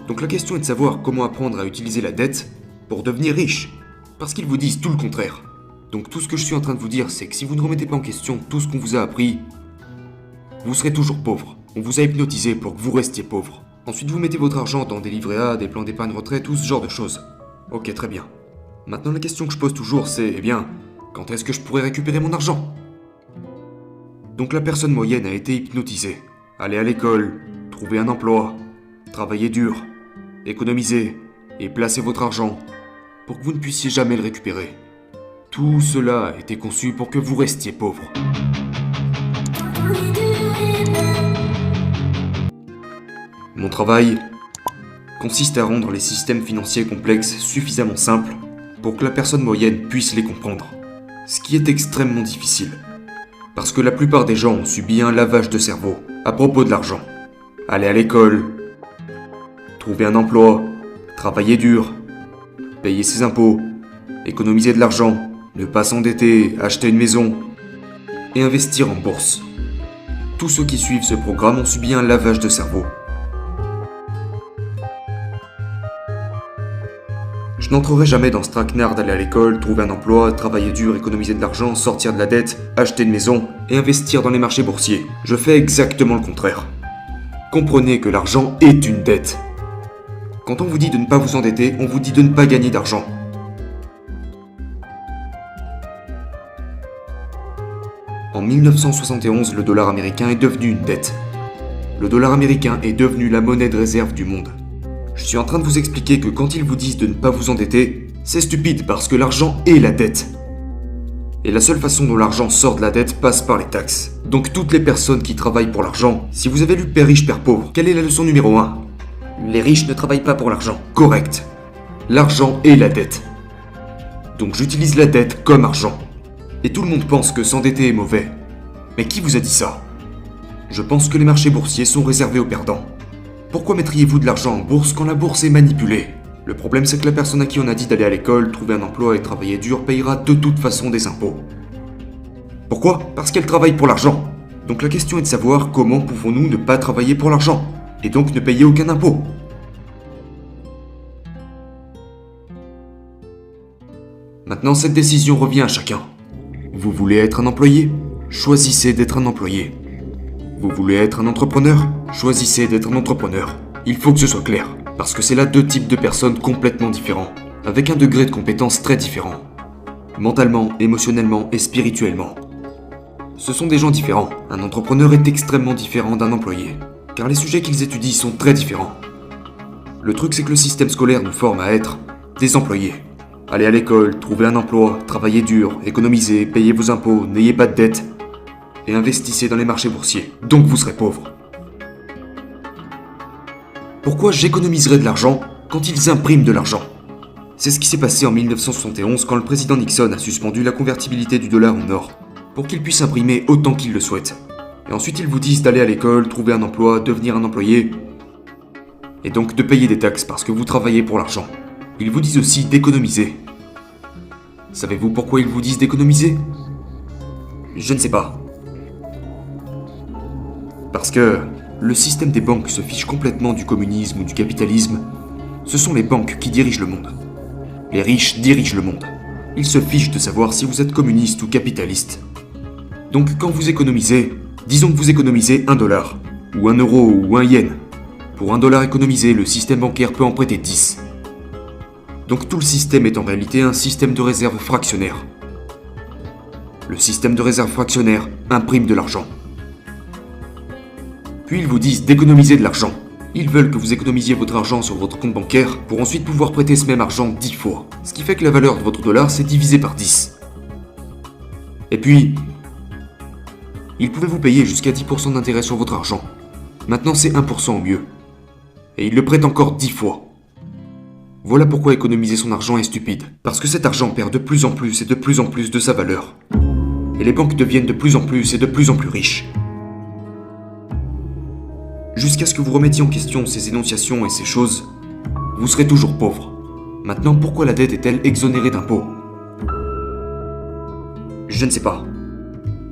Donc la question est de savoir comment apprendre à utiliser la dette pour devenir riche. Parce qu'ils vous disent tout le contraire. Donc tout ce que je suis en train de vous dire, c'est que si vous ne remettez pas en question tout ce qu'on vous a appris, vous serez toujours pauvre. On vous a hypnotisé pour que vous restiez pauvre. Ensuite vous mettez votre argent dans des livrets A, des plans d'épargne retraite, tout ce genre de choses. Ok, très bien. Maintenant la question que je pose toujours c'est, quand est-ce que je pourrais récupérer mon argent ? Donc la personne moyenne a été hypnotisée. Aller à l'école, trouver un emploi, travailler dur, économiser et placer votre argent pour que vous ne puissiez jamais le récupérer. Tout cela a été conçu pour que vous restiez pauvre. Mon travail consiste à rendre les systèmes financiers complexes suffisamment simples pour que la personne moyenne puisse les comprendre. Ce qui est extrêmement difficile. Parce que la plupart des gens ont subi un lavage de cerveau à propos de l'argent. Aller à l'école, trouver un emploi, travailler dur, payer ses impôts, économiser de l'argent, ne pas s'endetter, acheter une maison et investir en bourse. Tous ceux qui suivent ce programme ont subi un lavage de cerveau. Je n'entrerai jamais dans ce traquenard d'aller à l'école, trouver un emploi, travailler dur, économiser de l'argent, sortir de la dette, acheter une maison et investir dans les marchés boursiers. Je fais exactement le contraire. Comprenez que l'argent est une dette. Quand on vous dit de ne pas vous endetter, on vous dit de ne pas gagner d'argent. En 1971, le dollar américain est devenu une dette. Le dollar américain est devenu la monnaie de réserve du monde. Je suis en train de vous expliquer que quand ils vous disent de ne pas vous endetter, c'est stupide parce que l'argent est la dette. Et la seule façon dont l'argent sort de la dette passe par les taxes. Donc toutes les personnes qui travaillent pour l'argent, si vous avez lu Père riche, Père pauvre, quelle est la leçon numéro 1 ? Les riches ne travaillent pas pour l'argent. Correct. L'argent est la dette. Donc j'utilise la dette comme argent. Et tout le monde pense que s'endetter est mauvais. Mais qui vous a dit ça ? Je pense que les marchés boursiers sont réservés aux perdants. Pourquoi mettriez-vous de l'argent en bourse quand la bourse est manipulée ? Le problème c'est que la personne à qui on a dit d'aller à l'école, trouver un emploi et travailler dur payera de toute façon des impôts. Pourquoi ? Parce qu'elle travaille pour l'argent. Donc la question est de savoir comment pouvons-nous ne pas travailler pour l'argent, et donc ne payer aucun impôt. Maintenant cette décision revient à chacun. Vous voulez être un employé ? Choisissez d'être un employé. Vous voulez être un entrepreneur ? Choisissez d'être un entrepreneur. Il faut que ce soit clair, parce que c'est là deux types de personnes complètement différents, avec un degré de compétence très différent. Mentalement, émotionnellement et spirituellement. Ce sont des gens différents. Un entrepreneur est extrêmement différent d'un employé, car les sujets qu'ils étudient sont très différents. Le truc c'est que le système scolaire nous forme à être des employés. Allez à l'école, trouver un emploi, travailler dur, économiser, payer vos impôts, n'ayez pas de dettes, et investissez dans les marchés boursiers, donc vous serez pauvre. Pourquoi j'économiserais de l'argent quand ils impriment de l'argent ? C'est ce qui s'est passé en 1971 quand le président Nixon a suspendu la convertibilité du dollar en or, pour qu'il puisse imprimer autant qu'il le souhaite. Et ensuite ils vous disent d'aller à l'école, trouver un emploi, devenir un employé, et donc de payer des taxes parce que vous travaillez pour l'argent. Ils vous disent aussi d'économiser. Savez-vous pourquoi ils vous disent d'économiser ? Je ne sais pas. Parce que le système des banques se fiche complètement du communisme ou du capitalisme. Ce sont les banques qui dirigent le monde. Les riches dirigent le monde. Ils se fichent de savoir si vous êtes communiste ou capitaliste. Donc quand vous économisez, disons que vous économisez $1, ou 1 euro ou 1 yen. Pour $1 économisé, le système bancaire peut en prêter 10. Donc tout le système est en réalité un système de réserve fractionnaire. Le système de réserve fractionnaire imprime de l'argent. Puis ils vous disent d'économiser de l'argent. Ils veulent que vous économisiez votre argent sur votre compte bancaire pour ensuite pouvoir prêter ce même argent 10 fois. Ce qui fait que la valeur de votre dollar s'est divisée par 10. Et puis, ils pouvaient vous payer jusqu'à 10% d'intérêt sur votre argent. Maintenant c'est 1% au mieux. Et ils le prêtent encore 10 fois. Voilà pourquoi économiser son argent est stupide. Parce que cet argent perd de plus en plus et de plus en plus de sa valeur. Et les banques deviennent de plus en plus et de plus en plus riches. Jusqu'à ce que vous remettiez en question ces énonciations et ces choses, vous serez toujours pauvre. Maintenant, pourquoi la dette est-elle exonérée d'impôts ? Je ne sais pas.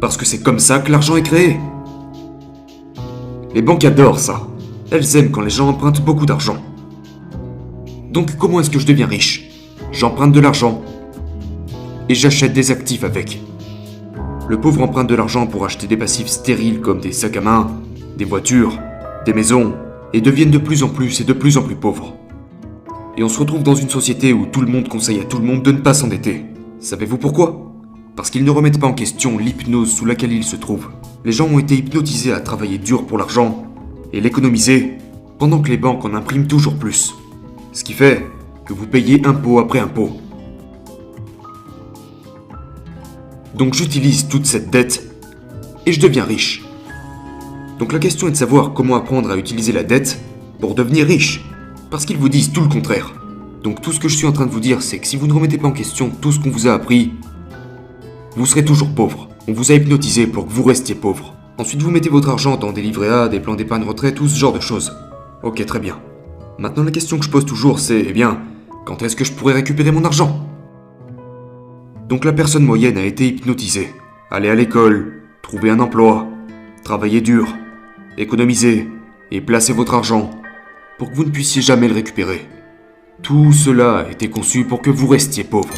Parce que c'est comme ça que l'argent est créé. Les banques adorent ça. Elles aiment quand les gens empruntent beaucoup d'argent. Donc comment est-ce que je deviens riche? J'emprunte de l'argent et j'achète des actifs avec. Le pauvre emprunte de l'argent pour acheter des passifs stériles comme des sacs à main, des voitures, des maisons, et deviennent de plus en plus et de plus en plus pauvres. Et on se retrouve dans une société où tout le monde conseille à tout le monde de ne pas s'endetter. Savez-vous pourquoi? Parce qu'ils ne remettent pas en question l'hypnose sous laquelle ils se trouvent. Les gens ont été hypnotisés à travailler dur pour l'argent et l'économiser, pendant que les banques en impriment toujours plus. Ce qui fait que vous payez impôt après impôt. Donc j'utilise toute cette dette et je deviens riche. Donc la question est de savoir comment apprendre à utiliser la dette pour devenir riche. Parce qu'ils vous disent tout le contraire. Donc tout ce que je suis en train de vous dire, c'est que si vous ne remettez pas en question tout ce qu'on vous a appris, vous serez toujours pauvre. On vous a hypnotisé pour que vous restiez pauvre. Ensuite vous mettez votre argent dans des livrets A, des plans d'épargne retraite, tout ce genre de choses. Ok, très bien. Maintenant la question que je pose toujours c'est, quand est-ce que je pourrais récupérer mon argent? Donc la personne moyenne a été hypnotisée. Aller à l'école, trouver un emploi, travailler dur, économiser et placer votre argent pour que vous ne puissiez jamais le récupérer. Tout cela a été conçu pour que vous restiez pauvre.